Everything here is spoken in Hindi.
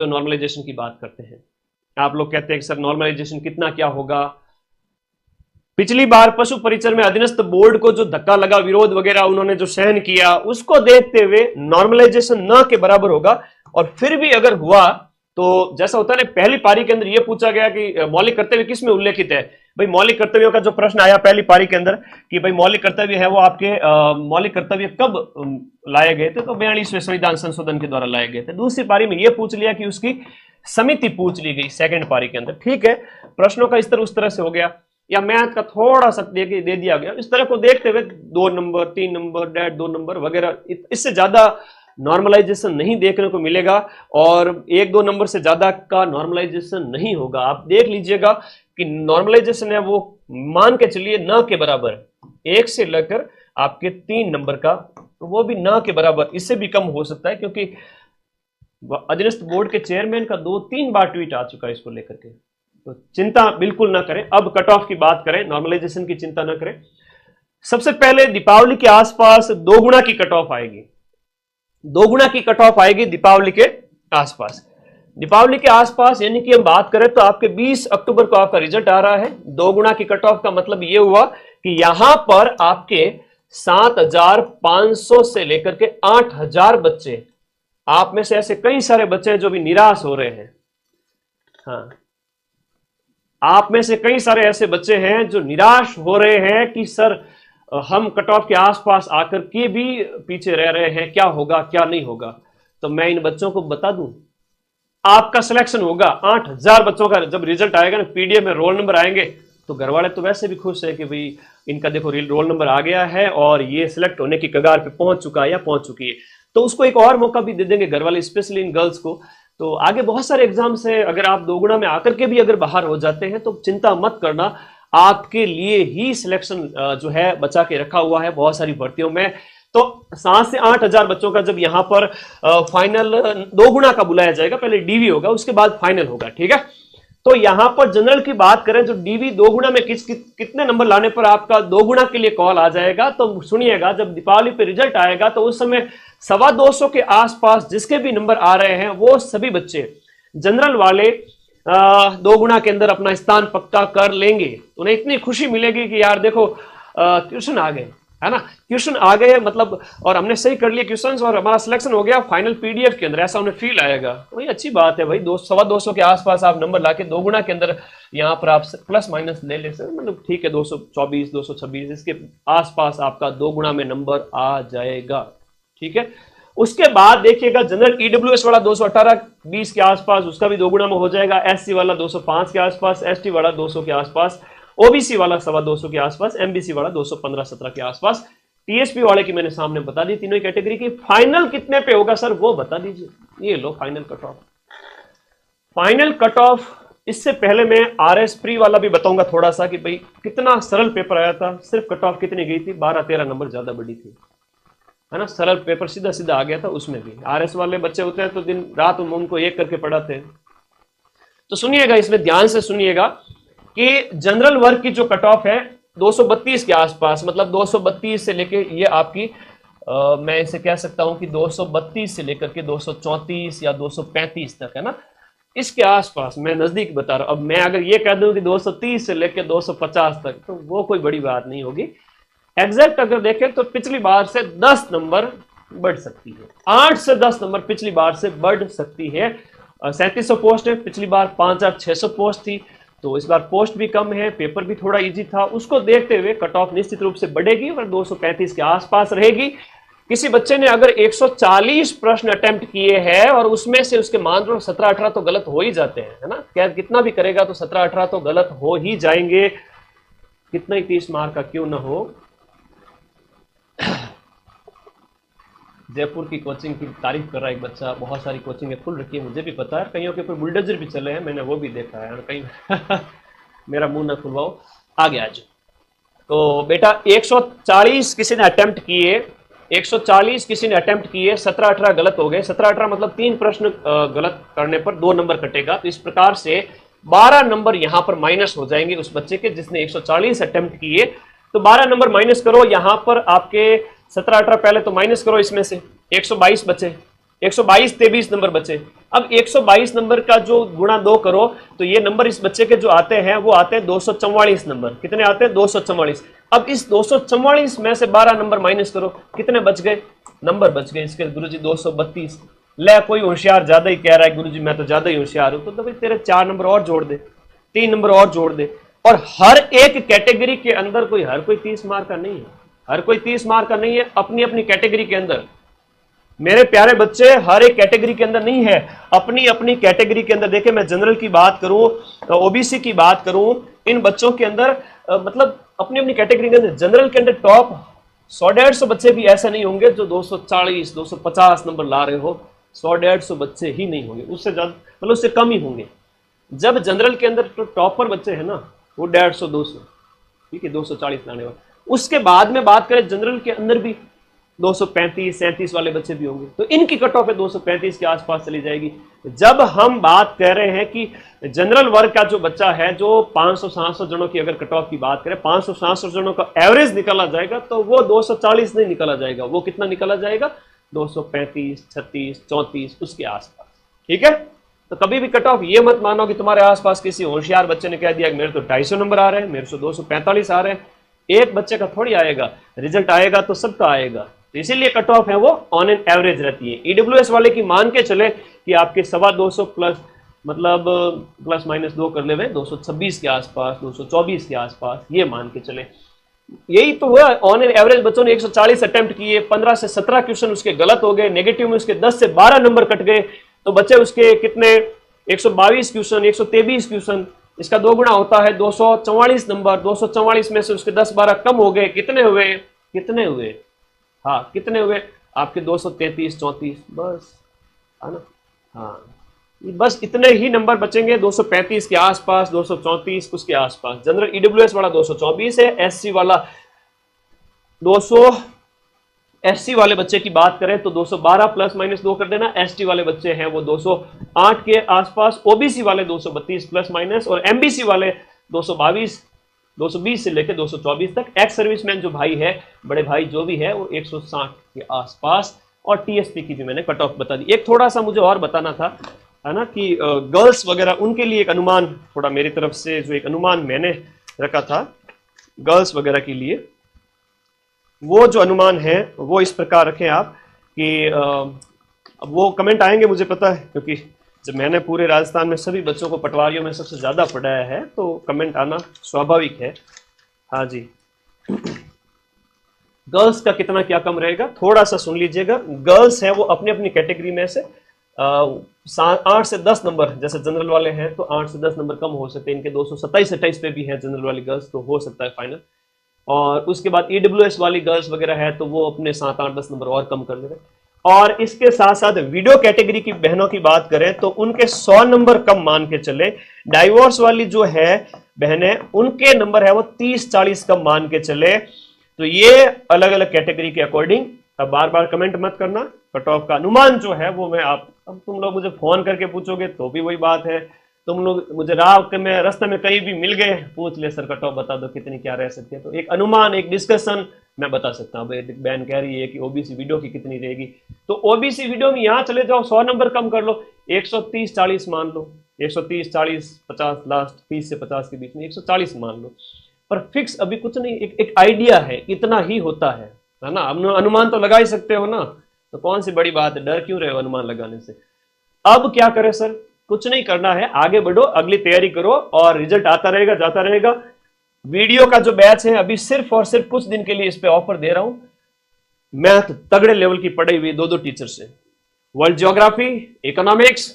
तो नॉर्मलाइजेशन की बात करते हैं। आप लोग कहते हैं कि सर नॉर्मलाइजेशन कितना क्या होगा। पिछली बार पशु परिचर में अधीनस्थ बोर्ड को जो धक्का लगा, विरोध वगैरह उन्होंने जो सहन किया, उसको देखते हुए नॉर्मलाइजेशन न के बराबर होगा। और फिर भी अगर हुआ तो जैसा होता है ना, पहली पारी के अंदर यह पूछा गया कि मौलिक कर्तव्य किस में उल्लेखित है। भाई मौलिक कर्तव्यों का जो प्रश्न आया पहली पारी के अंदर कि भाई मौलिक कर्तव्य है वो आपके मौलिक कर्तव्य कब लाए गए थे, तो 42वें संविधान संशोधन के द्वारा लाए गए थे। दूसरी पारी में यह पूछ लिया कि उसकी समिति पूछ ली गई सेकंड पारी के अंदर। ठीक है, प्रश्नों का स्तर उस तरह से हो गया, या मैथ का थोड़ा सा दे दिया गया। इस तरह को देखते हुए 2 नंबर 3 नंबर डेट 2 नंबर वगैरह, इससे ज्यादा नॉर्मलाइजेशन नहीं देखने को मिलेगा और 1-2 नंबर से ज्यादा का नॉर्मलाइजेशन नहीं होगा। आप देख लीजिएगा कि नॉर्मलाइजेशन है वो मान के चलिए न के बराबर, 1 से लेकर आपके 3 नंबर का, तो वो भी न के बराबर, इससे भी कम हो सकता है, क्योंकि अधीनस्थ बोर्ड के चेयरमैन का 2-3 बार ट्वीट आ चुका है इसको लेकर के। तो चिंता बिल्कुल ना करें। अब कट ऑफ की बात करें, नॉर्मलाइजेशन की चिंता ना करें। सबसे पहले दीपावली के आसपास 2 गुना की कट ऑफ आएगी, 2 गुना की कट ऑफ आएगी दीपावली के आसपास। दीपावली के आसपास यानी कि हम बात करें तो आपके 20 अक्टूबर को आपका रिजल्ट आ रहा है। 2 गुना की कट ऑफ का मतलब यह हुआ कि यहां पर आपके 7,500 से लेकर के 8,000 बच्चे, आप में से ऐसे कई सारे बच्चे हैं जो भी निराश हो रहे हैं। हाँ, आप में से कई सारे ऐसे बच्चे हैं जो निराश हो रहे हैं कि सर हम कट ऑफ के आसपास आकर के भी पीछे रह रहे हैं, क्या होगा क्या नहीं होगा। तो मैं इन बच्चों को बता दूं, आपका सिलेक्शन होगा। 8,000 बच्चों का जब रिजल्ट आएगा ना, पीडीएफ में रोल नंबर आएंगे, तो घर वाले तो वैसे भी खुश है कि भाई इनका देखो रोल नंबर आ गया है और ये सिलेक्ट होने की कगार पे पहुंच चुका है या पहुंच चुकी है। तो उसको एक और मौका भी दे देंगे घर वाले, स्पेशली इन गर्ल्स को। तो आगे बहुत सारे एग्जाम्स है, अगर आप 2 गुना में आकर के भी अगर बाहर हो जाते हैं तो चिंता मत करना, आपके लिए ही सिलेक्शन जो है बचा के रखा हुआ है बहुत सारी भर्तियों में। तो 7 से 8,000 बच्चों का जब यहां पर फाइनल 2 गुना का बुलाया जाएगा, पहले डीवी होगा उसके बाद फाइनल होगा। ठीक है, तो यहां पर जनरल की बात करें, जो डीवी 2 गुना में कितने नंबर लाने पर आपका 2 गुना के लिए कॉल आ जाएगा, तो सुनिएगा जब दीपावली पे रिजल्ट आएगा तो उस समय 225 के आसपास जिसके भी नंबर आ रहे हैं वो सभी बच्चे जनरल वाले 2 गुना के अंदर अपना स्थान पक्का कर लेंगे। उन्हें इतनी खुशी मिलेगी कि यार देखो क्वेश्चन आ गए, है ना, क्वेश्चन आ गए मतलब, और हमने सही कर लिए क्वेश्चंस और हमारा सिलेक्शन हो गया फाइनल पीडीएफ के अंदर, ऐसा उन्हें फील आएगा। वही अच्छी बात है भाई, 200-225 के आसपास आप नंबर लाके 2 गुना के अंदर यहाँ पर आप प्लस माइनस ले ले सकते, मतलब ठीक है 224 226 इसके आसपास आपका 2 गुना में नंबर आ जाएगा। ठीक है, उसके बाद देखिएगा जनरल ईडब्ल्यूएस वाला 218-20 के आसपास, उसका भी 2 गुना में हो जाएगा। एससी वाला 205 के आसपास, एसटी वाला 200 के आसपास, ओबीसी वाला 225 के आसपास, एमबीसी वाला 215-17 के आसपास, टीएसपी वाले की मैंने सामने बता दी तीनों कैटेगरी की। फाइनल कितने पे होगा सर वो बता दीजिए। ये लो final cut off. Final cut off इससे पहले मैं आरएस प्री वाला भी बताऊंगा थोड़ा सा कि भाई कितना सरल पेपर आया था, सिर्फ कट ऑफ कितनी गई थी, 12-13 नंबर ज्यादा बड़ी थी, है ना। सरल पेपर सीधा सीधा आ गया था उसमें भी। आरएस वाले बच्चे होते हैं तो दिन रात उनको एक करके पढ़ाते हैं। तो सुनिएगा, इसमें ध्यान से सुनिएगा कि जनरल वर्ग की जो कट ऑफ है 232 के आसपास, मतलब 232 से लेके ये आपकी मैं इसे कह सकता हूं कि 232 से लेकर के 234 या 235 तक, है ना, इसके आसपास मैं नजदीक बता रहा हूं। अब मैं अगर ये कह दूं कि 230 से लेकर 250 तक, तो वो कोई बड़ी बात नहीं होगी। एग्जैक्ट अगर देखें तो पिछली बार से 10 नंबर बढ़ सकती है, 8 से 10 नंबर पिछली बार से बढ़ सकती है। 3700 पोस्ट है, पिछली बार 5600 पोस्ट थी, तो इस बार पोस्ट भी कम है, पेपर भी थोड़ा इजी था, उसको देखते हुए कट ऑफ निश्चित रूप से बढ़ेगी और 235 के आसपास रहेगी। किसी बच्चे ने अगर 140 प्रश्न अटेम्प्ट किए हैं और उसमें से उसके मान लो 17-18 तो गलत हो ही जाते हैं, है ना, क्या कितना भी करेगा तो 17-18 तो गलत हो ही जाएंगे, कितना ही 30 मार्क का क्यों ना हो। जयपुर की कोचिंग की तारीफ कर रहा है एक बच्चा, बहुत सारी कोचिंग खुल रखी है, मुझे भी पता है, कईयों के ऊपर बुलडोजर भी चले हैं, मैंने वो भी देखा है कहीं मेरा मुंह ना खुलवाओ, आगे आ जाओ। तो बेटा 140 किसी ने अटेम्प्ट किए, 140 किसी ने अटेम्प्ट किए, 17-18 गलत हो गए। 17-18 मतलब 3 प्रश्न गलत करने पर 2 नंबर कटेगा। तो इस प्रकार से 12 नंबर यहां पर माइनस हो जाएंगे उस बच्चे के जिसने 140 अटेम्प्ट किए। तो 12 नंबर माइनस करो, यहां पर आपके 17-18 पहले तो माइनस करो, इसमें से 122 बचे, 122 23 नंबर बचे। अब 122 नंबर का जो गुणा 2 करो तो ये नंबर इस बच्चे के जो आते हैं वो आते हैं 244 नंबर। कितने आते हैं? 244। अब इस 244 में से 12 नंबर माइनस करो, कितने बच गए? नंबर बच गए इसके गुरुजी 232। ले कोई होशियार ज्यादा ही कह रहा है गुरुजी मैं तो ज्यादा ही होशियार हूं, तो भाई तेरे 4 नंबर और जोड़ दे, 3 नंबर और जोड़ दे। और हर एक कैटेगरी के अंदर हर कोई 30 मार्क का नहीं है, हर कोई 30 मार्क का नहीं है। अपनी अपनी कैटेगरी के अंदर मेरे प्यारे बच्चे हर एक कैटेगरी के अंदर नहीं है, अपनी अपनी कैटेगरी के अंदर। देखिए मैं जनरल की बात करूं, ओबीसी की बात करूं, इन बच्चों के अंदर मतलब अपनी अपनी कैटेगरी के अंदर जनरल के अंदर टॉप 100-150 बच्चे भी ऐसे नहीं होंगे जो 240 250 नंबर ला रहे हो। 100-150 बच्चे ही नहीं होंगे, उससे ज्यादा मतलब उससे कम ही होंगे। जब जनरल के अंदर तो टॉपर बच्चे हैं ना वो 150-200, ठीक है, 240 लाने वाले। उसके बाद में बात करें जनरल के अंदर भी 235-37 वाले बच्चे भी होंगे, तो इनकी कट ऑफ है 235 के आसपास चली जाएगी। जब हम बात कर रहे हैं कि जनरल वर्ग का जो बच्चा है जो 500-700 जनों की अगर कट ऑफ की बात करें, 500-700 जनों का एवरेज निकाला जाएगा तो वो 240 नहीं निकाला जाएगा, वो कितना निकाला जाएगा? 235, 36, 34 उसके आसपास, ठीक है। तो कभी भी कट ऑफ ये मत मानो कि तुम्हारे आसपास किसी होशियार बच्चे ने कह दिया कि मेरे तो 250 नंबर आ रहे हैं, मेरे तो 245 आ रहे हैं। एक बच्चे का थोड़ी आएगा, रिजल्ट आएगा तो सबका आएगा। तो इसीलिए कट ऑफ है वो ऑन एन एवरेज रहती है। ईडब्ल्यूएस वाले की मान के चले कि आपके 225 प्लस मतलब प्लस माइनस 2 कर ले हुए 226 के आसपास, 224 के आसपास, ये मान के चले। यही तो हुआ ऑन एन एवरेज। बच्चों ने 140 अटेम्प्ट किए, 15 से 17 क्वेश्चन उसके गलत हो गए, नेगेटिव में उसके 10 से 12 नंबर कट गए, तो बच्चे उसके कितने 122 क्वेश्चन, 123 क्वेश्चन, इसका 2 गुना होता है 244 नंबर। 244 में से उसके 10-12 कम हो गए, कितने हुए? कितने हुए? हाँ कितने हुए? आपके 233-34 बस, है ना। हाँ बस इतने ही नंबर बचेंगे, 235 के आसपास, 234 उसके आसपास। जनरल ईडब्ल्यूएस वाला 224 है, एससी वाला 200, एससी वाले बच्चे की बात करें तो 212 प्लस माइनस 2 कर देना। एसटी वाले बच्चे हैं वो 208 के आसपास, ओबीसी वाले 232 प्लस माइनस, और एमबीसी वाले 220 से लेकर 224 तक। एक्स सर्विसमैन जो भाई है, बड़े भाई जो भी है, वो 160 के आसपास। और टीएसपी की भी मैंने कट ऑफ बता दी। एक थोड़ा सा मुझे और बताना था, है ना, कि गर्ल्स वगैरह उनके लिए एक अनुमान, थोड़ा मेरी तरफ से जो एक अनुमान मैंने रखा था गर्ल्स वगैरह के लिए, वो जो अनुमान है वो इस प्रकार रखें आप कि अब वो कमेंट आएंगे मुझे पता है, क्योंकि जब मैंने पूरे राजस्थान में सभी बच्चों को पटवारियों में सबसे ज़्यादा पढ़ाया है तो कमेंट आना स्वाभाविक है। हाँ जी, गर्ल्स का कितना क्या कम रहेगा थोड़ा सा सुन लीजिएगा। गर्ल्स है वो अपनी अपनी कैटेगरी में से 8 से 10 नंबर, जैसे जनरल वाले हैं तो 8 से 10 नंबर कम हो सकते हैं, इनके 227-28 पे भी है जनरल वाली गर्ल्स, तो हो सकता है फाइनल। और उसके बाद ईडब्ल्यूएस वाली गर्ल्स वगैरह है तो वो अपने 7, 8, 10 नंबर और कम कर ले रहे। और इसके साथ साथ वीडियो कैटेगरी की बहनों की बात करें तो उनके 100 नंबर कम मान के चले। डाइवोर्स वाली जो है बहनें, उनके नंबर है वो 30-40 कम मान के चले। तो ये अलग अलग कैटेगरी के अकॉर्डिंग, अब बार बार कमेंट मत करना, कट ऑफ का अनुमान जो है वो मैं आप, अब तुम लोग मुझे फोन करके पूछोगे तो भी वही बात है, तुम लोग मुझे रास्ते में कहीं भी मिल गए, पूछ ले सर कट ऑफ बता दो कितनी क्या रह सकती है, तो एक अनुमान, एक डिस्कशन मैं बता सकता हूँ। बहन कह रही है कि ओबीसी वीडियो की कितनी रहेगी, तो ओबीसी वीडियो में यहाँ चले जाओ, 100 नंबर कम कर लो, 130-40 मान लो, 130-40-50 लास्ट, 30 से 50 के बीच में 140 मान लो। पर फिक्स अभी कुछ नहीं, एक आइडिया है, इतना ही होता है ना। अनुमान तो लगा ही सकते हो ना, तो कौन सी बड़ी बात है, डर क्यों रहे हो अनुमान लगाने से। अब क्या करें सर, कुछ नहीं करना है, आगे बढ़ो, अगली तैयारी करो और रिजल्ट आता रहेगा, जाता रहेगा। वीडियो का जो बैच है अभी सिर्फ और सिर्फ कुछ दिन के लिए इस पे ऑफर दे रहा हूं। मैथ तगड़े लेवल की पढ़ाई हुई 2-2 टीचर से, वर्ल्ड ज्योग्राफी, इकोनॉमिक्स,